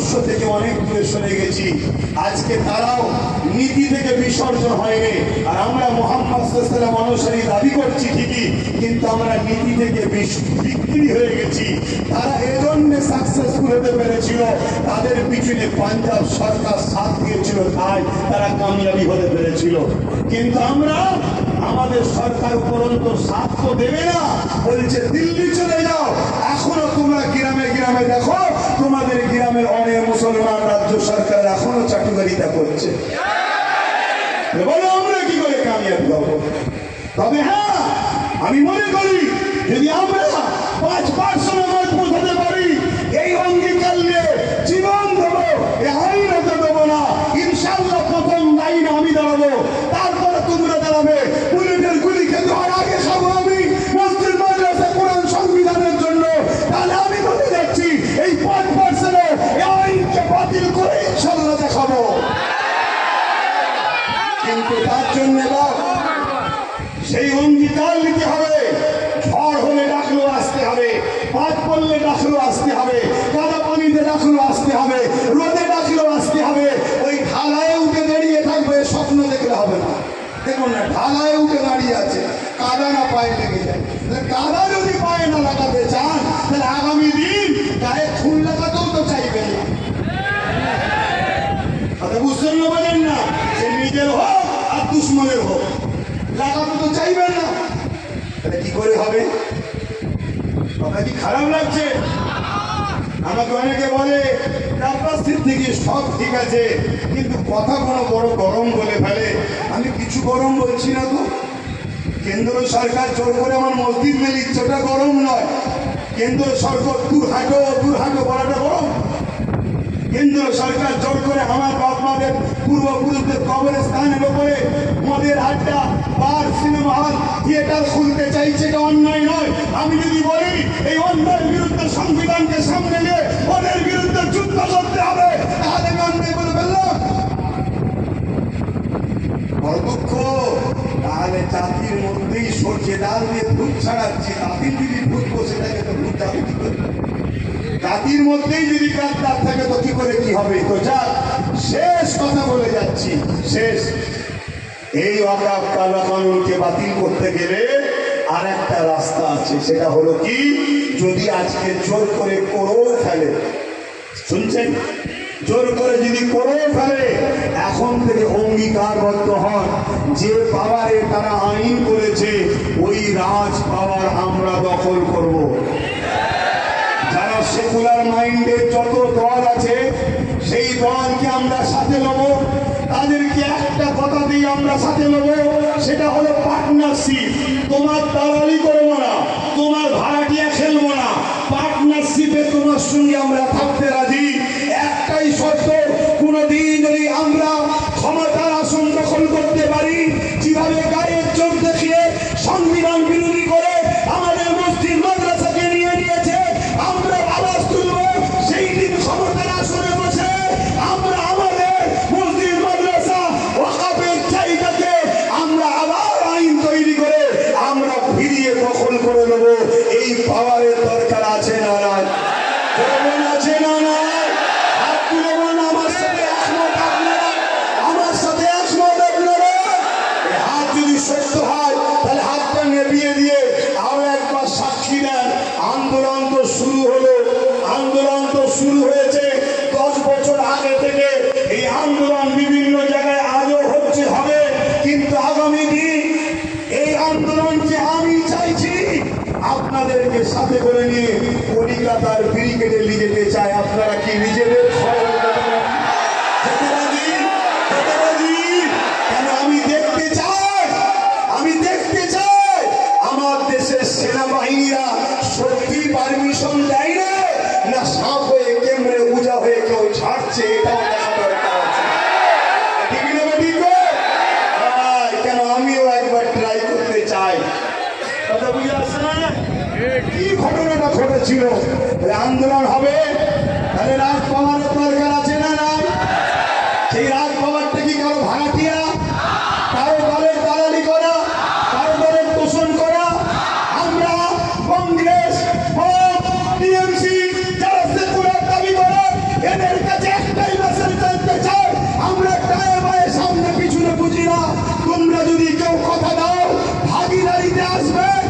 আদর্শ থেকে অনেক দূরে সরে গেছি। আজকে তারাও নীতি থেকে বিসর্জন হয়নি, আর আমরা মুহাম্মদ সাল্লাল্লাহু আলাইহি ওয়াসাল্লাম অনুসারী দাবি করছি ঠিকই, কিন্তু আমরা নীতি থেকে বিক্রি হয়ে গেছি। তারা এজন্য সাকসেসফুল হতে পেরেছিল, তাদের পিছনে পাঞ্জাব সরকার সাথ দিয়েছিল, তাই তারা কামিয়াবি হতে পেরেছিল। কিন্তু আমরা, আমাদের সরকার উপরন্ত সাথ তো দেবে না, বলছে দিল্লি চলে যাও। এখনো তোমরা গ্রামে গ্রামে দেখো, তোমাদের গ্রামের অনেক মুসলমান রাজ্য সরকার এখনো চাটুকারিতা করছে। বলো আমরা কি করে কামিয়াবি হব? তবে হ্যাঁ, আমি মনে করি যদি আমরা 5% মজবুত হতে পারি, এই অঙ্গীকার নিয়ে জীবন দেবো, এই আইন হতে দেবো না, ইনশাআল্লাহ প্রথম লাইনে আমি দাঁড়াবো, তারপরে তোমরা দাঁড়াবে। বুলেটের গুলি খেতে হয় আগে খাবো আমি, মসজিদ মাদ্রাসা কোরআন সংবিধানের জন্য। তাহলে আমি বলে যাচ্ছি এই 5% এই আইনকে বাতিল করে ইনশাআল্লাহ দেখাবো। কিন্তু তার জন্য সেই অঙ্গীকার নিতে হবে। ঝড় হলে ডাকলেও আসতে হবে, পাত পড়লে ডাকলেও আসতে হবে, কাদা পানিতে ডাকলেও আসতে হবে, রোদে ডাকলেও আসতে হবে। ওই ঢালায় উঠে দাঁড়িয়ে থাকবে, স্বপ্ন দেখলে হবে না। দেখুন না, ঢালায় উঠে দাঁড়িয়ে আছে, কাদা না পায়ে লেগে যায়। কাদা যদি পায়ে না লাগাতে চান, তাহলে আগামী দিন গায়ে ফুল লাগাতেও তো চাইবেন না। কথা বুঝতেন না, বলেন না, সে নিজের হোক আর দুশ্মনের হোক, লাগাতে তো চাইবেন না। তাহলে কি করে হবে? কথা কি খারাপ লাগছে? আমাকে অনেকে বলে রাজনীতি থেকে সব ঠিক আছে, কিন্তু কথা কোনো বড় গরম বলে ফেলে। আমি কিছু গরম বলছি না তো। কেন্দ্র সরকার জোর করে আমার মসজিদ মেলিচ্ছে, ওটা গরম নয়। কেন্দ্র সরকার দূর হাঁটো বলাটা গরম। কেন্দ্র সরকার জোর করে আমার বাপমাদের পূর্বপুরুষদের কবরস্থানের উপরে মদের আড্ডা, বার, সিনেমা হল, থিয়েটার খুলতে চাইছে, এটা অন্যায় নয়। আমি যদি বলি এই অন্যায়ের বিরুদ্ধে সংবিধানকে সামনে নিয়ে ওদের বিরুদ্ধে যুদ্ধ করতে হবে, তাহলে আমি অন্যায় বলে ফেললাম। বড় দুঃখ। তাহলে জাতির মধ্যেই সরষে ডাল দিয়ে ভূত ছাড়াচ্ছি, জাতির যদি ভূত বসে থাকে তো ভূত যাবে কি করে? জাতির মধ্যেই যদি কাজ থাকে তো কি করে কি হবে? তো যা, শেষ কথা বলে যাচ্ছি, শেষ। এই ওয়াকফ কালা কানুনকে বাতিল করতে গেলে আর একটা রাস্তা আছে, সেটা হলো কি, যদি আজকে জোর করে করেও ফেলে, শুনছেন, জোর করে যদি করেও ফেলে, এখন থেকে অঙ্গীকারবদ্ধ হন যে পাওয়ারে তারা আইন করেছে ওই রাজ পাওয়ার আমরা দখল করব। যারা সেকুলার মাইন্ডের যত দল আছে সেই দলকে আমরা সাথে নেব, তাদেরকে একটা কথা দিয়ে আমরা সাথে নেব, সেটা হলো পার্টনারশিপ। তোমার দালালি করবো না, তোমার ভাড়াটিয়া খেলবো না, পার্টনারশিপে তোমার সঙ্গে আমরা থাকতে রাজি। একটাই শর্ত, কোনোদিন যদি আমরা ক্ষমতার আসন দখল করতে পারি, যেভাবে গায়ের চোখ দেখিয়ে সংবিধান বিরোধী করে আমাদের মসজিদ মাদ্রাসাকে নিয়ে নিয়েছে, আমরা আওয়াজ তুলব সেই দিন ক্ষমতার আসনে বসে আমরা আমাদের মসজিদ মাদ্রাসা ওয়াকফের চাহিদাকে আমরা আবার আইন তৈরি করে আমরা ফিরিয়ে দখল করে নেব। এই পাওয়ারের দরকার আছে না নাই? আছে না নাই? হাত তুলে বলুন, আমার সাথে একমত আপনারা, আমার সাথে একমত আপনারা। হাত যদি সত্য হয় তাহলে হাতটা নেভিয়ে দিয়ে আরো একবার সাক্ষী দেন। আন্দোলন তো শুরু হলো, আন্দোলন তো শুরু হয়েছে 10 বছর আগে থেকে। এই আন্দোলন বিভিন্ন জায়গায় আজও হচ্ছে, হবে, কিন্তু আগামী দিন এই আন্দোলন যে আমি চাইছি আপনাদেরকে সাথে করে নিয়ে কলিকাতার ব্রিগেডে নিয়ে যেতে চাই। আপনারা কি নিজেদের কেন? আমি দেখতে চাই, আমি দেখতে চাই আমার দেশের সেনাবাহিনীরা সত্যি পারমিশন দেয় না সাপ হয়ে কেমনে উজা হয়ে কেউ ছাড়ছে, এটাও দেখা দরকার আছে। ঠিক না? ঠিক, কেন আমিও একবার ট্রাই করতে চাই। কথা বুঝে আসছে না? কি ঘটনাটা ঘটেছিল? আন্দোলন হবে, তাহলে রাজ পাওয়ার দিতে আসবে